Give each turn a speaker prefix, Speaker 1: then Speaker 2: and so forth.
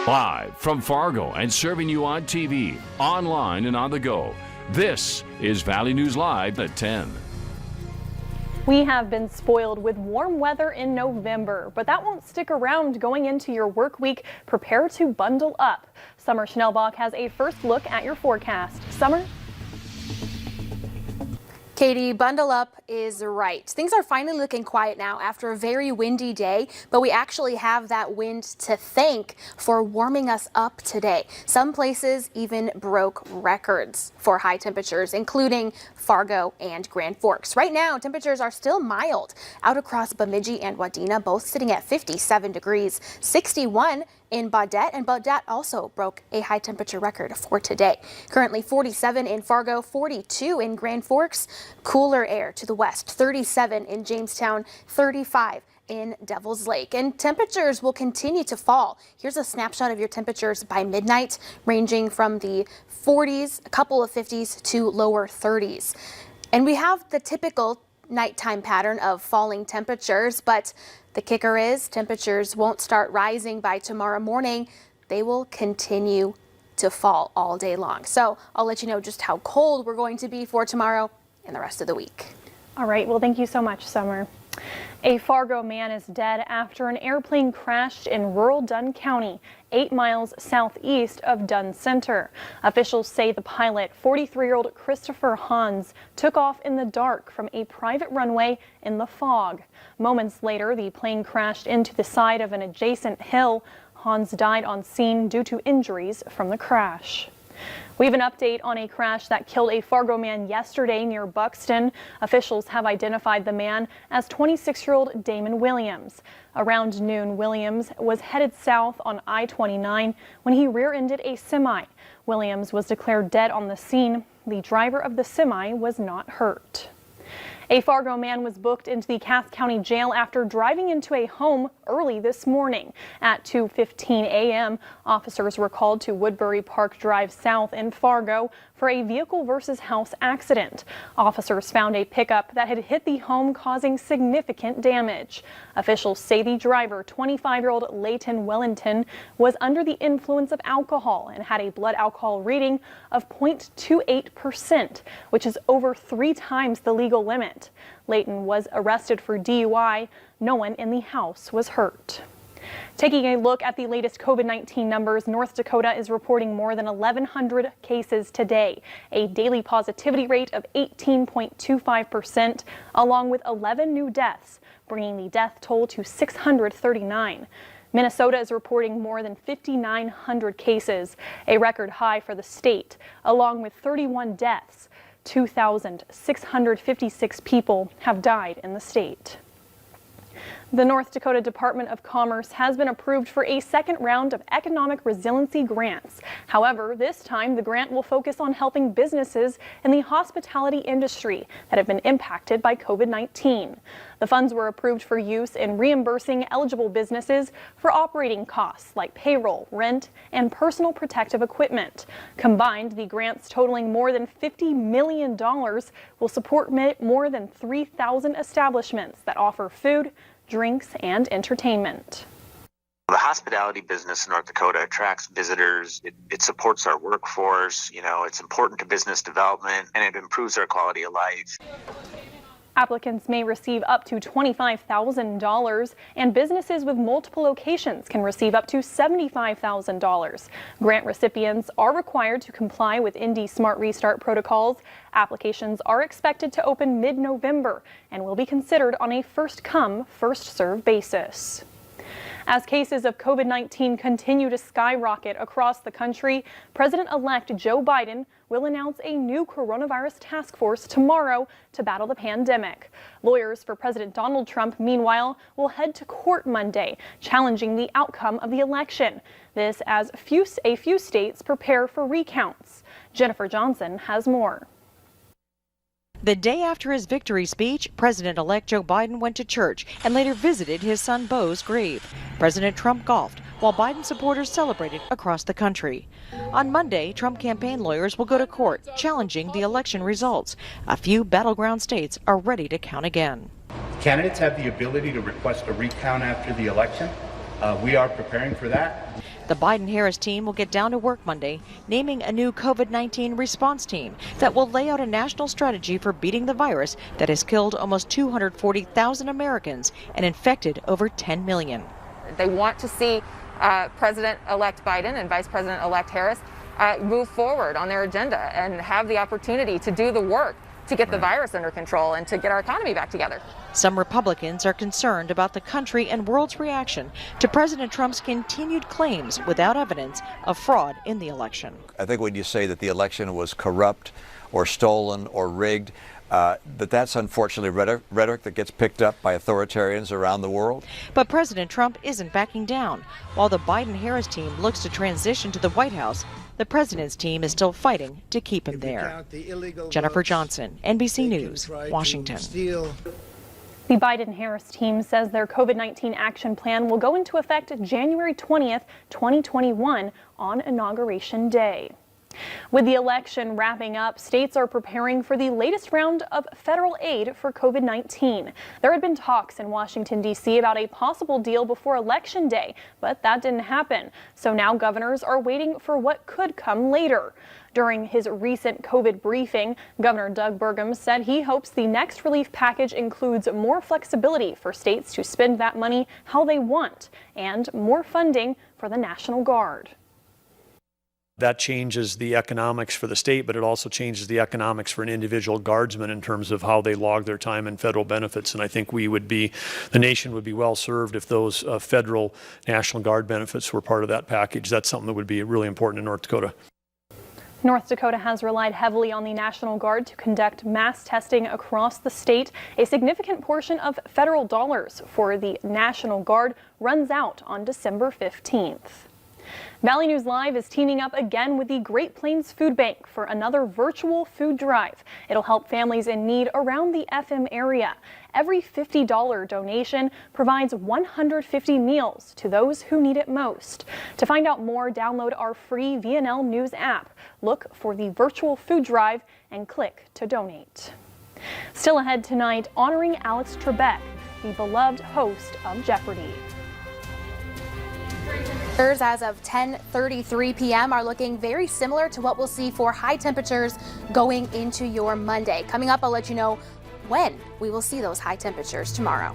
Speaker 1: Live from Fargo and serving you on TV, online, and on the go. This is Valley News Live at 10.
Speaker 2: We have been spoiled with warm weather in November, but that won't stick around going into your work week. Prepare to bundle up. Summer Schnellbach has a first look at your forecast. Summer?
Speaker 3: Katie, bundle up is right. Things are finally looking quiet now after a very windy day, but we actually have that wind to thank for warming us up today. Some places even broke records for high temperatures, including Fargo and Grand Forks. Right now, temperatures are still mild out across Bemidji and Wadena, both sitting at 57 degrees, 61 in Baudette, and Baudette also broke a high temperature record for today. Currently 47 in Fargo, 42 in Grand Forks, cooler air to the west, 37 in Jamestown, 35 in Devil's Lake, and temperatures will continue to fall. Here's a snapshot of your temperatures by midnight, ranging from the 40s, a couple of 50s to lower 30s. And we have the typical nighttime pattern of falling temperatures, but the kicker is temperatures won't start rising by tomorrow morning. They will continue to fall all day long. So I'll let you know just how cold we're going to be for tomorrow and the rest of the week.
Speaker 2: All right, well, thank you so much, Summer. A Fargo man is dead after an airplane crashed in rural Dunn County, 8 miles southeast of Dunn Center. Officials say the pilot, 43-year-old Christopher Hans, took off in the dark from a private runway in the fog. Moments later, the plane crashed into the side of an adjacent hill. Hans died on scene due to injuries from the crash. We have an update on a crash that killed a Fargo man yesterday near Buxton. Officials have identified the man as 26-year-old Damon Williams. Around noon, Williams was headed south on I-29 when he rear-ended a semi. Williams was declared dead on the scene. The driver of the semi was not hurt. A Fargo man was booked into the Cass County Jail after driving into a home early this morning. At 2:15 a.m., officers were called to Woodbury Park Drive South in Fargo for a vehicle versus house accident. Officers found a pickup that had hit the home, causing significant damage. Officials say the driver, 25-year-old Leighton Wellington, was under the influence of alcohol and had a blood alcohol reading of 0.28%, which is over 3 times the legal limit. Leighton was arrested for DUI. No one in the house was hurt. Taking a look at the latest COVID-19 numbers, North Dakota is reporting more than 1,100 cases today, a daily positivity rate of 18.25%, along with 11 new deaths, bringing the death toll to 639. Minnesota is reporting more than 5,900 cases, a record high for the state, along with 31 deaths. 2,656 people have died in the state. The North Dakota Department of Commerce has been approved for a second round of economic resiliency grants. However, this time the grant will focus on helping businesses in the hospitality industry that have been impacted by COVID-19. The funds were approved for use in reimbursing eligible businesses for operating costs like payroll, rent, and personal protective equipment. Combined, the grants totaling more than $50 million will support more than 3,000 establishments that offer food, drinks, and entertainment.
Speaker 4: The hospitality business in North Dakota attracts visitors. It supports our workforce. It's important to business development, and it improves our quality of life.
Speaker 2: Applicants may receive up to $25,000, and businesses with multiple locations can receive up to $75,000. Grant recipients are required to comply with Indy Smart Restart protocols. Applications are expected to open mid-November and will be considered on a first-come, first-served basis. As cases of COVID-19 continue to skyrocket across the country, President-elect Joe Biden will announce a new coronavirus task force tomorrow to battle the pandemic. Lawyers for President Donald Trump, meanwhile, will head to court Monday, challenging the outcome of the election. This as a few states prepare for recounts. Jennifer Johnson has more.
Speaker 5: The day after his victory speech, President-elect Joe Biden went to church and later visited his son Beau's grave. President Trump golfed while Biden supporters celebrated across the country. On Monday, Trump campaign lawyers will go to court challenging the election results. A few battleground states are ready to count again.
Speaker 6: Candidates have the ability to request a recount after the election. We are preparing for that.
Speaker 5: The Biden-Harris team will get down to work Monday, naming a new COVID-19 response team that will lay out a national strategy for beating the virus that has killed almost 240,000 Americans and infected over 10 million.
Speaker 6: They want to see President-elect Biden and Vice President-elect Harris move forward on their agenda and have the opportunity to do the work to get the virus under control and to get our economy back together.
Speaker 5: Some Republicans are concerned about the country and world's reaction to President Trump's continued claims without evidence of fraud in the election.
Speaker 7: I think when you say that the election was corrupt or stolen or rigged, that's unfortunately rhetoric that gets picked up by authoritarians around the world.
Speaker 5: But President Trump isn't backing down. While the Biden-Harris team looks to transition to the White House, the president's team is still fighting to keep him there. Jennifer Johnson, NBC News, Washington.
Speaker 2: The Biden-Harris team says their COVID-19 action plan will go into effect January 20th, 2021 on Inauguration Day. With the election wrapping up, states are preparing for the latest round of federal aid for COVID-19. There had been talks in Washington, D.C. about a possible deal before Election Day, but that didn't happen. So now governors are waiting for what could come later. During his recent COVID briefing, Governor Doug Burgum said he hopes the next relief package includes more flexibility for states to spend that money how they want and more funding for the National Guard.
Speaker 8: That changes the economics for the state, but it also changes the economics for an individual guardsman in terms of how they log their time and federal benefits. And I think the nation would be well served if those federal National Guard benefits were part of that package. That's something that would be really important in North Dakota.
Speaker 2: North Dakota has relied heavily on the National Guard to conduct mass testing across the state. A significant portion of federal dollars for the National Guard runs out on December 15th. Valley News Live is teaming up again with the Great Plains Food Bank for another virtual food drive. It'll help families in need around the FM area. Every $50 donation provides 150 meals to those who need it most. To find out more, download our free VNL News app. Look for the virtual food drive and click to donate. Still ahead tonight, honoring Alex Trebek, the beloved host of Jeopardy!
Speaker 3: As of 10:33 p.m. are looking very similar to what we'll see for high temperatures going into your Monday. Coming up, I'll let you know when we will see those high temperatures tomorrow.